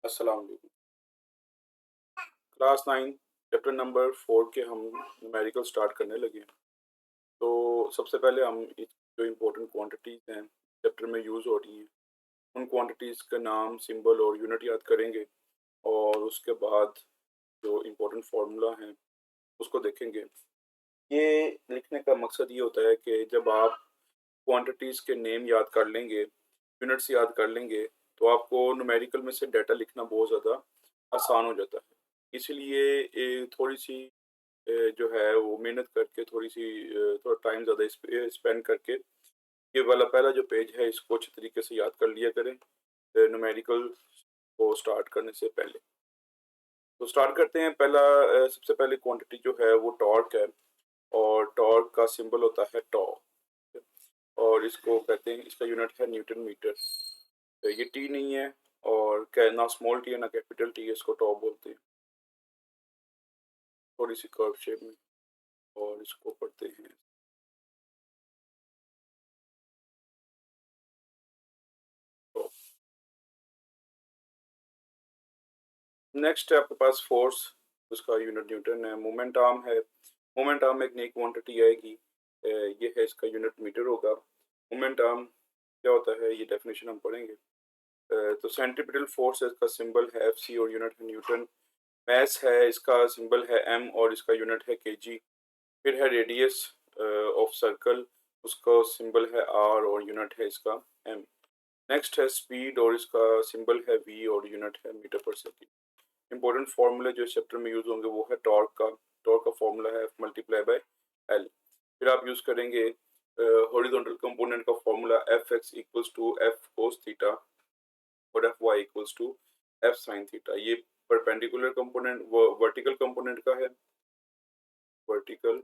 अस्सलाम वालेकुम। Class 9 chapter number 4 के हम न्यूमेरिकल स्टार्ट करने लगे हैं। तो सबसे पहले हम जो इम्पोर्टेंट क्वांटिटीज़ हैं चैप्टर में यूज़ हो रही हैं उन क्वांटिटीज़ का नाम, सिंबल और यूनिट याद करेंगे और उसके बाद जो इम्पोर्टेंट फार्मूला हैं उसको देखेंगे। ये लिखने का मकसद ये होता है कि जब आप क्वांटिटीज़ के नेम याद कर लेंगे, यूनिट्स याद कर लेंगे, तो आपको न्यूमेरिकल में से डाटा लिखना बहुत ज़्यादा आसान हो जाता है। इसलिए थोड़ी-सी जो है वो मेहनत करके थोड़ी-सी थोड़ा टाइम ज़्यादा इस पे स्पेंड करके ये वाला पहला जो पेज है इसको अच्छे तरीके से याद कर लिया करें न्यूमेरिकल को स्टार्ट करने से पहले। तो स्टार्ट करते हैं। सबसे पहले क्वांटिटी जो है वो टॉर्क है और टॉर्क का सिंबल होता है टॉ और इसको कहते हैं, इसका यूनिट है न्यूटन मीटर। तो ये टी नहीं है और ना स्मॉल टी है ना कैपिटल टी है, इसको टॉ बोलते हैं। थोड़ी सी कर्व शेप में और इसको पढ़ते हैं टॉ। नेक्स्ट है आपके पास फोर्स, उसका यूनिट न्यूटन है। मोमेंट आर्म है, मोमेंट आर्म एक नई क्वांटिटी आएगी, ये है, इसका यूनिट मीटर होगा। मोमेंट आर्म क्या होता है ये डेफिनेशन हम पढ़ेंगे। तो सेंट्रीपिटल फोर्स है, इसका सिंबल है एफ सी और यूनिट है न्यूटन। मैस है, इसका सिंबल है एम और इसका यूनिट है केजी। फिर है रेडियस ऑफ सर्कल, उसका सिंबल है आर और यूनिट है इसका एम। नेक्स्ट है स्पीड और इसका सिंबल है वी और यूनिट है मीटर पर सेकेंड। इंपॉर्टेंट फार्मूले जो चैप्टर में यूज होंगे वो है टॉर्क का। टॉर्क का फार्मूला है एफ मल्टीप्लाई बाय एल। फिर आप यूज करेंगे हॉरिजॉन्टल कंपोनेंट का formula F X equals to F cos theta और F Y equals to F sine theta. ये परपेंडिकुलर कंपोनेंट वर्टिकल कंपोनेंट का है, वर्टिकल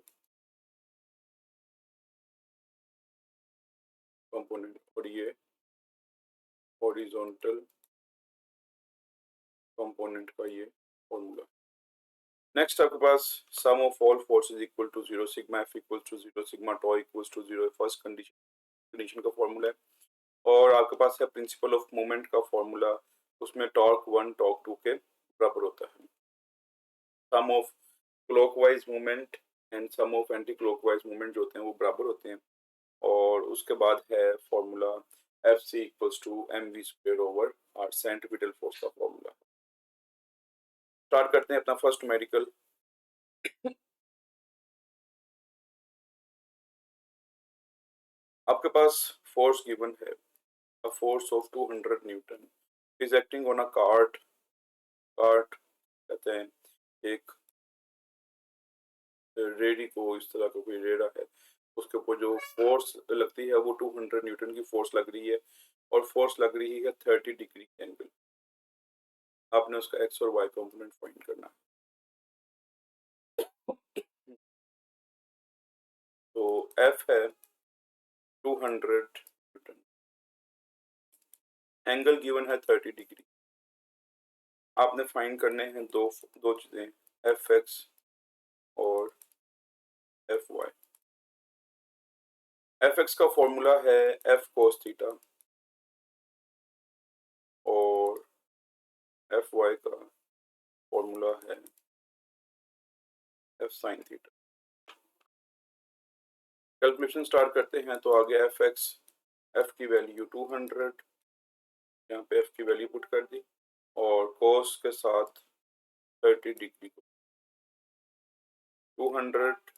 कंपोनेंट, और ये हॉरिजॉन्टल कंपोनेंट का ये फार्मूला। नेक्स्ट आपके पास sum of all forces equal to zero, sigma F equal to zero, sigma tau equal to zero, first condition का फॉर्मूला है। और आपके पास है प्रिंसिपल ऑफ मोमेंट का फॉर्मूला, उसमें टॉर्क 1 टॉर्क 2 के बराबर होता है। Sum of clockwise movement and sum of anti clockwise movement जो होते हैं वो बराबर होते हैं। और उसके बाद है formula F C equals to M V square over R, centripetal force का फॉर्मूला। स्टार्ट करते हैं अपना फर्स्ट न्यूमेरिकल। आपके पास फोर्स गिवन है, a force of 200 newton is acting on a cart। Cart कहते हैं एक रेडी को, इस तरह का कोई रेड़ा है, उसके ऊपर जो फोर्स लगती है वो 200 न्यूटन की फोर्स लग रही है और फोर्स लग रही है 30 डिग्री एंगल। आपने उसका एक्स और वाई कंपोनेंट फाइंड करना है। तो एफ है 200 न्यूटन, एंगल गिवन है 30 डिग्री। आपने फाइंड करने हैं दो दो चीजें, एफ एक्स और एफ वाई। एफ एक्स का फॉर्मूला है एफ कोस थीटा और एफ वाई का फॉर्मूला है F sine theta. Calculation start करते हैं। तो आगे एफ एक्स, एफ की वैल्यू 200, यहाँ पे एफ की वैल्यू पुट कर दी और कोस के साथ 30 डिग्री को 200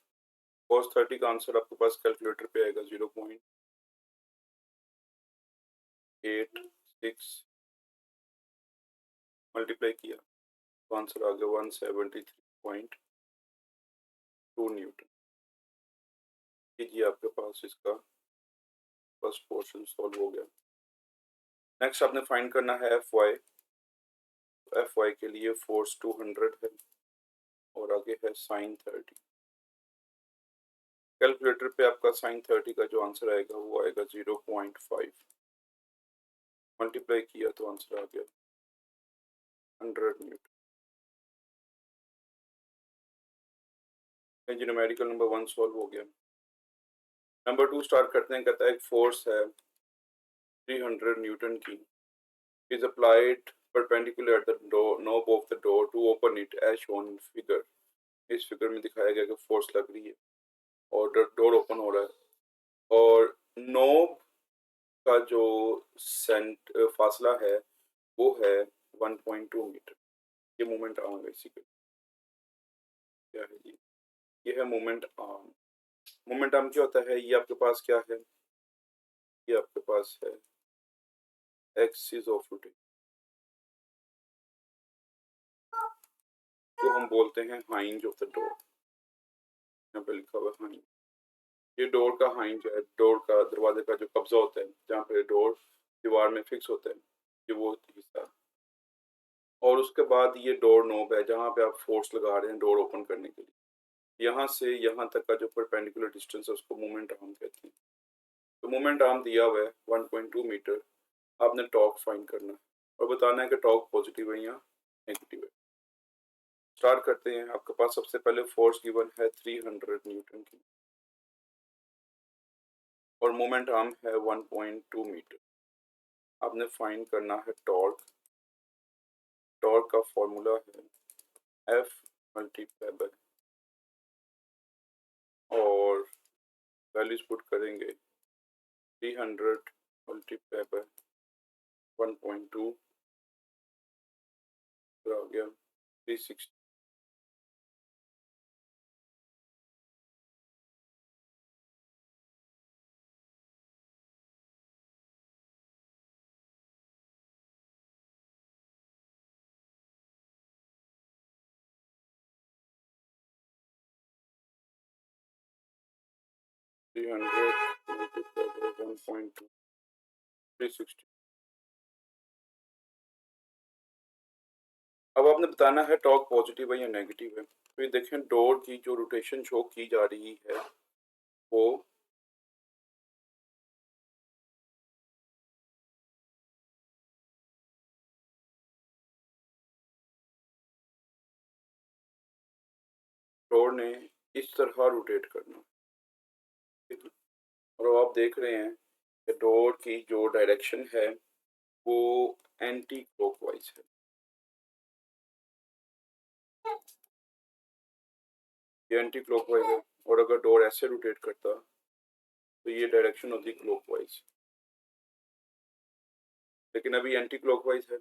कोस 30 का आंसर आपके पास कैलकुलेटर पे आएगा 0.86, मल्टीप्लाई किया तो आंसर आ गया 173.2 न्यूटन। कीजिए, आपके पास इसका फर्स्ट पोर्शन सॉल्व हो गया। नेक्स्ट आपने फाइंड करना है एफ वाई। एफ वाई के लिए फोर्स 200 है और आगे है साइन 30। कैलकुलेटर पे आपका साइन 30 का जो आंसर आएगा वो आएगा 0.5, मल्टीप्लाई किया तो आंसर आ गया 100 न्यूटन। न्यूमेरिकल नंबर 1 सॉल्व हो गया। नंबर 2 स्टार्ट करते हैं। कहता है एक फोर्स है 300 न्यूटन की, is applied perpendicular at the door knob of the door to open it as shown in figure। इस फिगर में दिखाया गया कि फोर्स लग रही है और डोर ओपन हो रहा है और नोब का जो फासला है वो है 1.2 मीटर। ये मोमेंट आर्म है बेसिकली। क्या है जी? ये है मोमेंट आर्म। मोमेंट आर्म क्या होता है? ये आपके पास क्या है? ये आपके पास है एक्सिस ऑफ रोटेशन, तो हम बोलते हैं हाइंज ऑफ द डोर। यहाँ पे लिखा हुआ है हाइंज। ये डोर का हाइंज है, डोर का दरवाजे का जो कब्जा होता है जहाँ पे डोर दीवार में फिक्स होता है, ये वो हिस्सा। और उसके बाद ये डोर नोब है जहाँ पे आप फोर्स लगा रहे हैं डोर ओपन करने के लिए। यहाँ से यहाँ तक का जो परपेंडिकुलर डिस्टेंस है उसको मोमेंट आर्म कहते हैं। तो मोमेंट आर्म दिया हुआ है 1.2 मीटर। आपने टॉर्क फाइंड करना है और बताना है कि टॉर्क पॉजिटिव है या नेगेटिव है। स्टार्ट करते हैं। आपके पास सबसे पहले फोर्स गिवन है 300 न्यूटन की और मोमेंट आर्म है 1.2 मीटर। आपने फाइंड करना है टॉर्क। टॉर्क का फॉर्मूला है F मल्टीप्लाई बाय, और वैल्यूज पुट करेंगे 300 मल्टीप्लाई बाय 1.2 आ गया 360। Three hundred multiply by 1.2 360। अब आपने बताना है टॉर्क पॉजिटिव है या नेगेटिव है। तो ये देखें डोर की जो रोटेशन शो की जा रही है वो डोर ने इस तरह रोटेट करना, ठीक है? और आप देख रहे हैं कि डोर की जो डायरेक्शन है वो एंटी क्लॉकवाइज है। ये एंटी क्लॉकवाइज है और अगर डोर ऐसे रोटेट करता तो ये डायरेक्शन होती क्लॉकवाइज, लेकिन अभी एंटी क्लॉकवाइज है,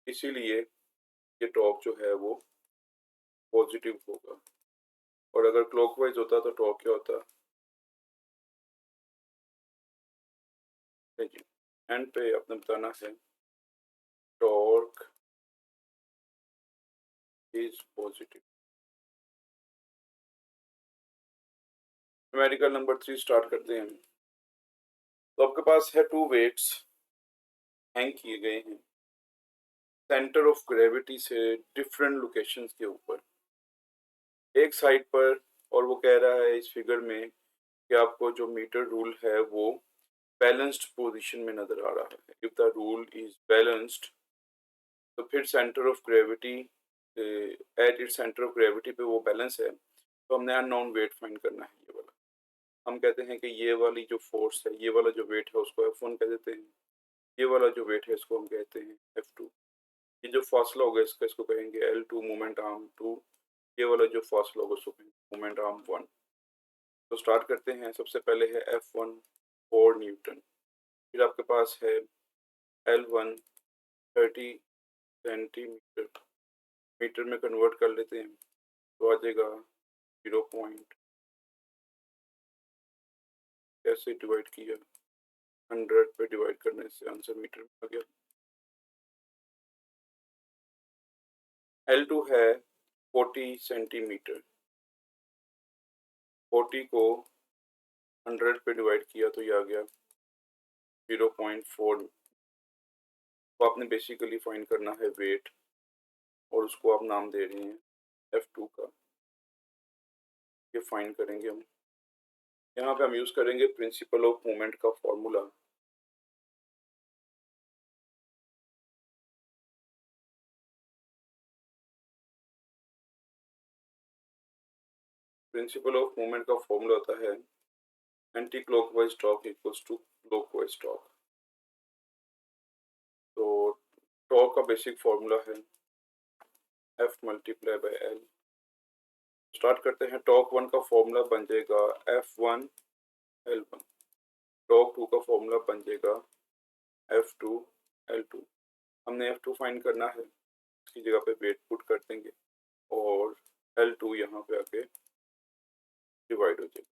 इसीलिए ये टॉर्क जो है वो पॉजिटिव होगा। और अगर क्लॉकवाइज होता तो टॉर्क क्या होता? देखिए एंड पे आपने बताना है torque is positive. Numerical number 3 start करते हैं। तो आपके पास है टू वेट्स हैंग किए गए हैं सेंटर ऑफ ग्रेविटी से डिफरेंट लोकेशंस के ऊपर, एक साइड पर। और वो कह रहा है इस फिगर में कि आपको जो मीटर रूल है वो बैलेंस्ड पोजीशन में नजर आ रहा है। If the rule is balanced तो फिर centre of gravity at it centre of gravity पे वो बैलेंस है, तो हमने अननोन वेट फाइंड करना है। ये वाला हम कहते हैं कि ये वाली जो फोर्स है, ये वाला जो वेट है उसको F1 कह देते हैं, ये वाला जो वेट है इसको हम कहते हैं F2। ये जो फासला होगा इसका इसको कहेंगे L2 मोमेंट आर्म 2। ये वाला जो फासला होगा उसको कहेंगे मोमेंट आर्म 1। तो स्टार्ट करते हैं। सबसे पहले है F1 4 न्यूटन, फिर आपके पास है L1 30 सेंटीमीटर, मीटर में कन्वर्ट कर लेते हैं तो आ जाएगा 0 पॉइंट, कैसे डिवाइड किया 100 पे डिवाइड करने से आंसर मीटर में आ गया। L2 है 40 सेंटीमीटर, 40 को 100 पे डिवाइड किया तो ये आ गया 0.4। तो आपने बेसिकली फाइंड करना है वेट और उसको आप नाम दे रहे हैं F2 का। ये फाइंड करेंगे हम। यहाँ पे हम यूज करेंगे प्रिंसिपल ऑफ मोमेंट का फॉर्मूला। प्रिंसिपल ऑफ मोमेंट का फॉर्मूला होता है anti clockwise torque equals to clockwise torque. तो टॉर्क का बेसिक फॉर्मूला है F multiply by L। Start करते हैं। टॉर्क 1 का फॉर्मूला बन जाएगा F1 L1। टॉर्क 2 का फॉर्मूला बन जाएगा F2 L2। हमने F2 फाइंड करना है, इसकी जगह पे वेट पुट कर देंगे और L2 यहाँ पे आके डिवाइड हो जाएगा।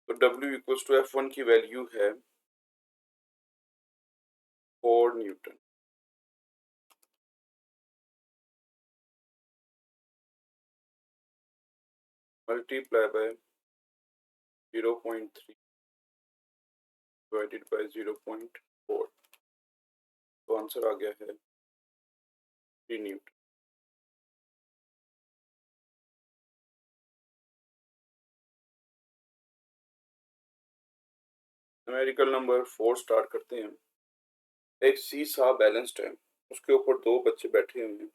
तो W इक्वल्स टू F1 की वैल्यू है 4 Newton. Multiply by 0.3 divided by 0.4, तो आंसर आ गया है 3 न्यूटन। न्यूमेरिकल नंबर 4 स्टार्ट करते हैं। एक सीसा बैलेंस्ड है, उसके ऊपर दो बच्चे बैठे हुए हैं।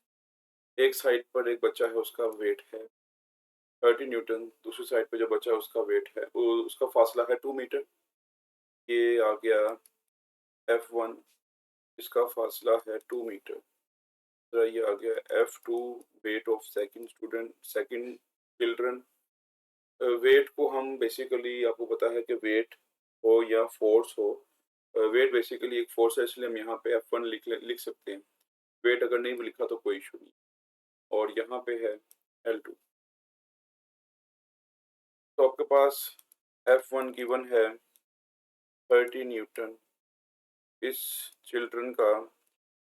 एक साइड पर एक बच्चा है, उसका वेट है 30 न्यूटन। दूसरी साइड पे जो बच्चा है उसका वेट है, उसका फासला है 2 मीटर। ये आ गया F1, इसका फासला है 2 मीटर। तो ये आ गया F2, weight of second student, second children. Weight को हम बेसिकली, आपको पता है कि वेट हो या फोर्स हो, वेट बेसिकली एक फोर्स है, इसलिए हम यहाँ पे F1 लिख सकते हैं। वेट अगर नहीं लिखा तो कोई इशू नहीं। और यहाँ पे है L2। तो आपके पास F1 गिवन है 30 न्यूटन। इस चिल्ड्रन का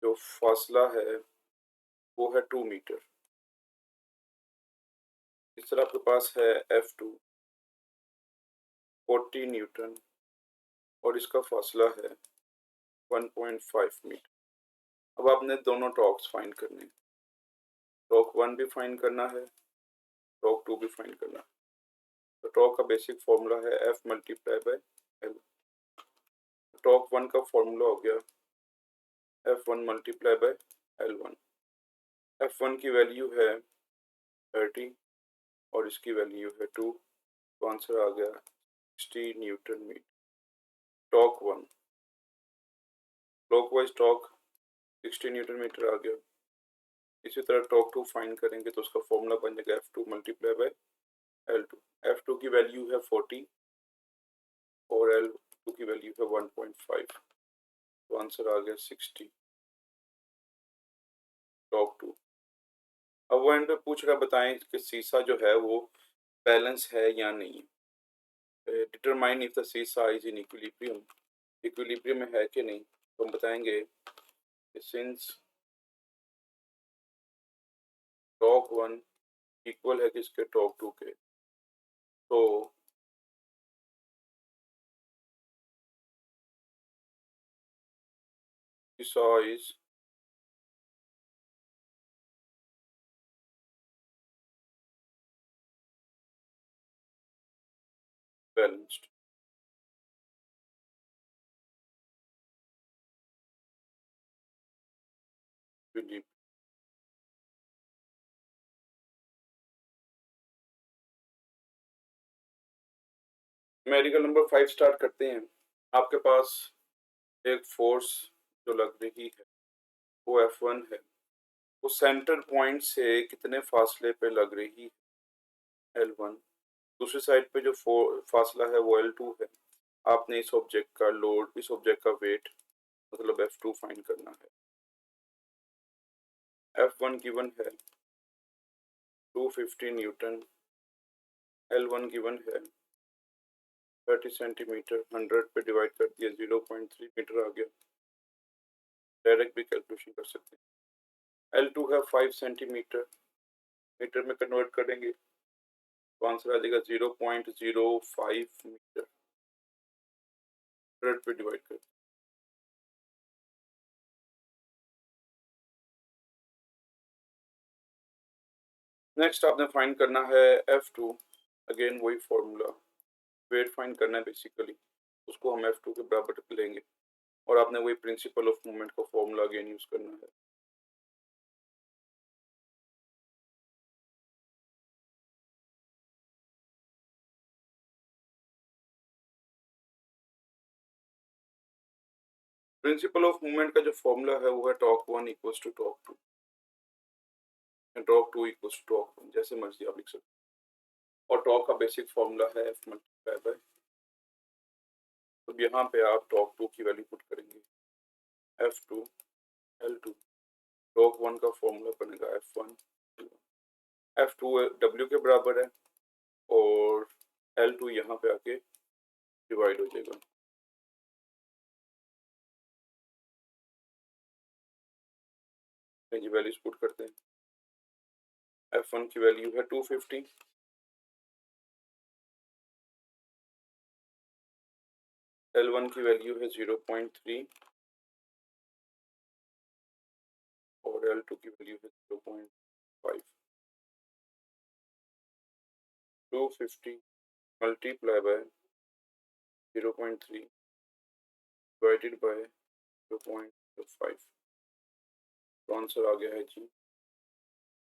जो फासला है वो है 2 मीटर। इस तरह आपके पास है F2 40 न्यूटन और इसका फासला है 1.5 मीटर। अब आपने दोनों टॉर्क्स फाइंड करने हैं। टॉर्क 1 भी फाइंड करना है, टॉर्क 2 भी फाइंड करना है। तो टॉर्क का बेसिक फॉर्मूला है F multiply by L। Torque 1 का फॉर्मूला हो गया F1 multiply by L1। F1 की वैल्यू है 30 और इसकी वैल्यू है 2, तो आंसर आ गया 60 newton metre. Torque 1, clockwise torque 60 newton metre आ गया। इसी तरह टॉर्क 2 फाइंड करेंगे तो उसका फॉर्मूला बन जाएगा F2 multiply by L2। F2 की वैल्यू है 40 और L2 की वैल्यू है 1.5, तो आंसर आ गया 60 टॉर्क 2। अब वो एंड पे पूछ रहा, बताएं कि सीसा जो है वो बैलेंस है या नहीं। डिटरमाइन इफ द सीसा इज इन इक्विलिब्रियम, इक्विलिब्रियम में है कि नहीं। तो हम बताएंगे कि सिंस टॉर्क 1 इक्वल है किसके, टॉर्क 2 के, तो सीसा is balanced. Numerical number 5 start करते हैं। आपके पास एक फोर्स जो लग रही है वो F1 है, वो सेंटर पॉइंट से कितने फासले पे लग रही है, L1। दूसरी साइड पे जो फासला है वो L2 है। आपने इस ऑब्जेक्ट का लोड, इस ऑब्जेक्ट का वेट मतलब F2 फाइंड करना है। F1 गिवन है 250 न्यूटन, L1 गिवन है 30 सेंटीमीटर। 100 पे डिवाइड कर दिया 0.3 मीटर आ गया। डायरेक्ट भी कैलकुलेशन कर सकते हैं। L2 है 5 सेंटीमीटर, मीटर में कन्वर्ट करेंगे तो आंसर आ जाएगा 0.05 मीटर। 100 पे डिवाइड कर। नेक्स्ट आपने फाइंड करना है F2। अगेन वही फॉर्मूला, वेट फाइंड करना है बेसिकली, उसको हम F2 के बराबर लेंगे और आपने वही प्रिंसिपल ऑफ मूवमेंट का फॉर्मूला अगेन यूज करना है। प्रिंसिपल ऑफ मूवमेंट का जो फॉर्मूला है वो है torque 1 equals to torque 2 and torque 2 equals to torque 1, जैसे मर्जी आप लिख सकते हो। और टॉर्क का बेसिक फॉर्मूला है एफ मल्टीप्लाई बाय, तो यहाँ पे आप टॉर्क 2 की वैल्यू पुट करेंगे F2 L2। टॉर्क 1 का फॉर्मूला बनेगा F1 F2 W के बराबर है और L2 यहाँ पे आके डिवाइड हो जाएगा। जी वैल्यूज पुट करते हैं। F1 की वैल्यू है 250, L1 की वैल्यू है 0.3 और L2 की वैल्यू है 0.5। 250 मल्टीप्लाई बाय 0.3 डिवाइडेड बाय 0.5, तो आंसर आ गया है जी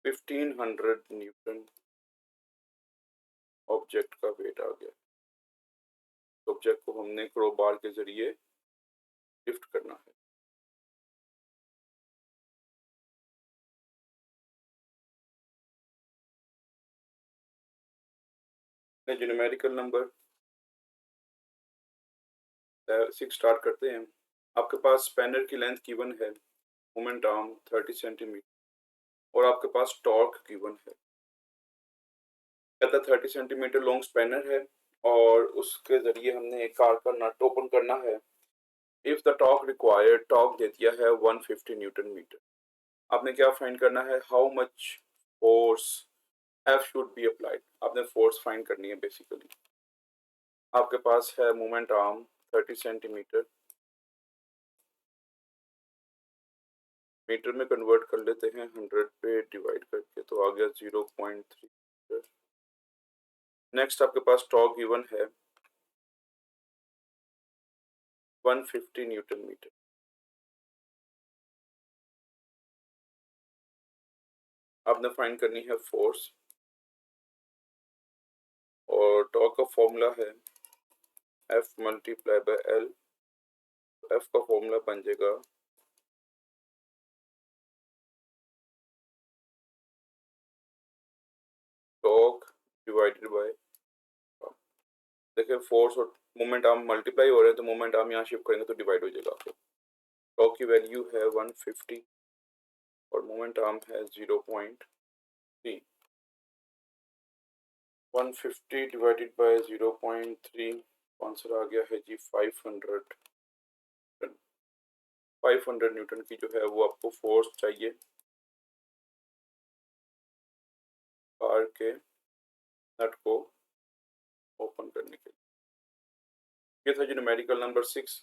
1500 न्यूटन ऑब्जेक्ट का वेट आ गया। ऑब्जेक्ट को हमने क्रोबार के जरिए लिफ्ट करना है। जो न्यूमेरिकल नंबर 6 स्टार्ट करते हैं। आपके पास स्पैनर की लेंथ गिवन है, मोमेंट आर्म 30 सेंटीमीटर और आपके पास टॉर्क गिवन है। कहता 30 सेंटीमीटर लॉन्ग स्पैनर है और उसके जरिए हमने एक कार का नट ओपन करना है। If the torque required, torque दे दिया है 150 न्यूटन मीटर। आपने क्या फाइंड करना है, how much force F should be applied. आपने फोर्स फाइंड करनी है बेसिकली। आपके पास है मोमेंट आर्म 30 सेंटीमीटर, मीटर में कन्वर्ट कर लेते हैं 100 पे डिवाइड करके, तो आ गया 0.3 मीटर। नेक्स्ट आपके पास टॉर्क गिवन है 150 न्यूटन मीटर। आपने फाइंड करनी है फोर्स और टॉर्क का फॉर्मूला है F multiply by L। F का फॉर्मूला बन जाएगा टॉर्क डिवाइडेड बाय, देखिए फोर्स और मोमेंट आर्म मल्टीप्लाई हो रहे हैं तो मोमेंट आर्म यहाँ शिफ्ट करेंगे तो डिवाइड हो जाएगा आपको। टॉर्क की वैल्यू है 150 और मोमेंट आर्म है 0.3। 150 डिवाइडेड बाय 0.3, आंसर आ गया है जी 500। 500 न्यूटन की जो है वो आपको फोर्स चाहिए कार के नट को ओपन करने के लिए। ये था जी न्यूमेरिकल नंबर 6।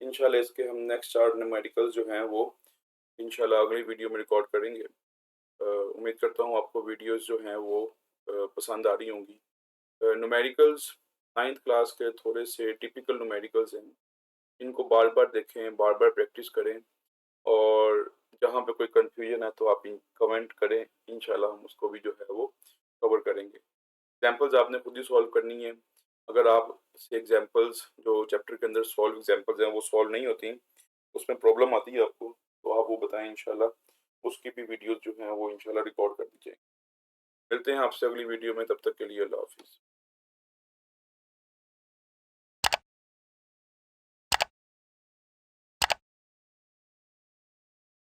इंशाल्लाह इसके हम नेक्स्ट 4 न्यूमेरिकल्स जो हैं वो इंशाल्लाह अगली वीडियो में रिकॉर्ड करेंगे। उम्मीद करता हूँ आपको वीडियोस जो हैं वो पसंद आ रही होंगी। न्यूमेरिकल्स 9th क्लास के थोड़े से टिपिकल न्यूमेरिकल्स हैं, इनको बार बार देखें, बार बार प्रैक्टिस करें और जहाँ पे कोई कंफ्यूजन है तो आप कमेंट करें, इंशाल्लाह हम उसको भी जो है वो कवर करेंगे। एग्जाम्पल्स आपने खुद ही सॉल्व करनी है। अगर आप से एग्जाम्पल्स जो चैप्टर के अंदर सॉल्व एग्जाम्पल्स हैं वो सॉल्व नहीं होती, उसमें प्रॉब्लम आती है आपको, तो आप वो बताएं, इंशाल्लाह उसकी भी वीडियोस जो हैं वो इंशाल्लाह रिकॉर्ड कर दी जाएंगी। मिलते हैं आपसे अगली वीडियो में, तब तक के लिए अल्लाह।